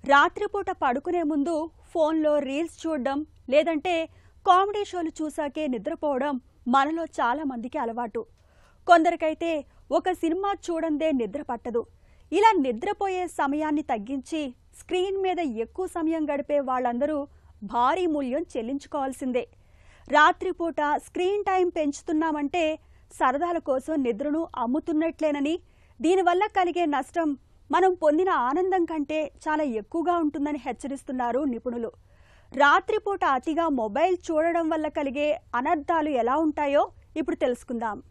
రాత్రిపూట పడుకునే ముందు ఫోన్లో రీల్స్ చూడడం లేదంటే కామెడీ షోలు చూసాకే నిద్రపోవడం మనలో చాలా మందికి అలవాటు. కొందరికైతే ఒక సినిమా చూడందే నిద్ర పట్టదు. ఇలా నిద్రపోయే సమయాన్ని తగ్గించి స్క్రీన్ మీద ఎక్కువ సమయం గడిపే వాళ్ళందరూ భారీ మూల్యం చెల్లించుకోవాల్సిందే. రాత్రిపూట స్క్రీన్ టైం పెంచుతున్నామంటే సరదాల కోసం నిద్రను అమ్ముతున్నట్లేనని, దీనివల్ల కలిగే నష్టం మనం పొందిన ఆనందం కంటే చాలా ఎక్కువగా ఉంటుందని హెచ్చరిస్తున్నారు నిపుణులు. రాత్రిపూట అతిగా మొబైల్ చూడడం వల్ల కలిగే అనర్థాలు ఎలా ఉంటాయో ఇప్పుడు తెలుసుకుందాం.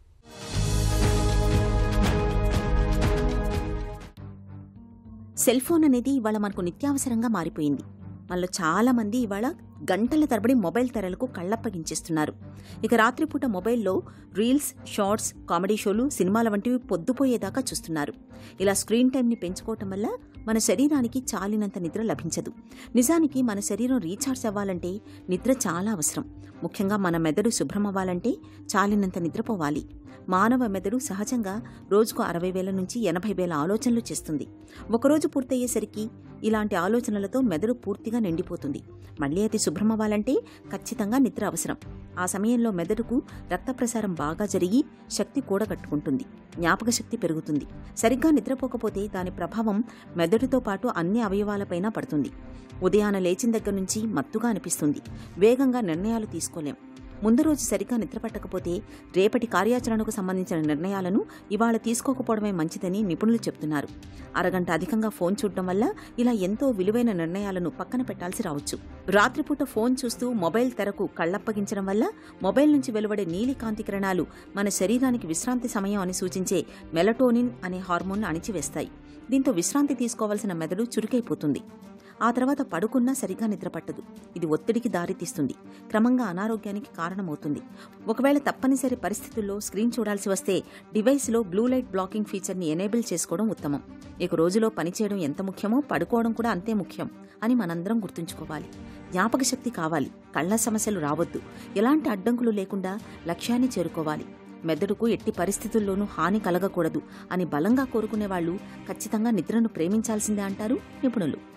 సెల్ ఫోన్ అనేది ఇవాళ మనకు నిత్యావసరంగా మారిపోయింది. మనలో చాలా మంది ఇవాళ గంటల తరబడి మొబైల్ తెరలకు కళ్ళప్పగించేస్తున్నారు. ఇక రాత్రిపూట మొబైల్లో రీల్స్, షార్ట్స్, కామెడీ షోలు, సినిమాల వంటివి పొద్దుపోయేదాకా చూస్తున్నారు. ఇలా స్క్రీన్ టైంని పెంచుకోవటం వల్ల మన శరీరానికి చాలినంత నిద్ర లభించదు. నిజానికి మన శరీరం రీఛార్జ్ అవ్వాలంటే నిద్ర చాలా అవసరం. ముఖ్యంగా మన మెదడు శుభ్రం అవ్వాలంటే చాలినంత నిద్రపోవాలి. మానవ మెదడు సహజంగా రోజుకు 60,000 నుంచి 80,000 ఆలోచనలు చేస్తుంది. ఒకరోజు పూర్తయ్యేసరికి ఇలాంటి ఆలోచనలతో మెదడు పూర్తిగా నిండిపోతుంది. మళ్లీ అది శుభ్రమవ్వాలంటే ఖచ్చితంగా నిద్ర అవసరం. ఆ సమయంలో మెదడుకు రక్త ప్రసారం బాగా జరిగి శక్తి కూడగట్టుకుంటుంది. జ్ఞాపక శక్తి పెరుగుతుంది. సరిగ్గా నిద్రపోకపోతే దాని ప్రభావం మెదడుతో పాటు అన్ని అవయవాలపైన పడుతుంది. ఉదయాన లేచిన దగ్గర నుంచి మత్తుగా అనిపిస్తుంది. వేగంగా నిర్ణయాలు తీసుకోలేం. ముందు రోజు సరిగ్గా నిద్రపట్టకపోతే రేపటి కార్యాచరణకు సంబంధించిన నిర్ణయాలను ఇవాళ తీసుకోకపోవడమే మంచిదని నిపుణులు చెబుతున్నారు. అరగంట అధికంగా ఫోన్ చూడటం వల్ల ఇలా ఎంతో విలువైన నిర్ణయాలను పక్కన పెట్టాల్సి రావచ్చు. రాత్రిపూట ఫోన్ చూస్తూ మొబైల్ తెరకు కళ్ళప్పగించడం వల్ల మొబైల్ నుంచి వెలువడే నీలి కాంతి కిరణాలు మన శరీరానికి విశ్రాంతి సమయం అని సూచించే మెలటోనిన్ అనే హార్మోన్ను అణిచివేస్తాయి. దీంతో విశ్రాంతి తీసుకోవాల్సిన మెదడు చురుకైపోతుంది. ఆ తర్వాత పడుకున్నా సరిగా నిద్రపట్టదు. ఇది ఒత్తిడికి దారితీస్తుంది. క్రమంగా అనారోగ్యానికి కారణమవుతుంది. ఒకవేళ తప్పనిసరి పరిస్థితుల్లో స్క్రీన్ చూడాల్సి వస్తే డివైస్లో బ్లూ లైట్ బ్లాకింగ్ ఫీచర్ని ఎనేబుల్ చేసుకోవడం ఉత్తమం. ఇక రోజులో పనిచేయడం ఎంత ముఖ్యమో పడుకోవడం కూడా అంతే ముఖ్యం అని మనందరం గుర్తుంచుకోవాలి. జ్ఞాపక శక్తి కావాలి. కళ్ల సమస్యలు రావద్దు. ఎలాంటి అడ్డంకులు లేకుండా లక్ష్యాన్ని చేరుకోవాలి. మెదడుకు ఎట్టి పరిస్థితుల్లోనూ హాని కలగకూడదు అని బలంగా కోరుకునే వాళ్ళు ఖచ్చితంగా నిద్రను ప్రేమించాల్సిందే అంటారు నిపుణులు.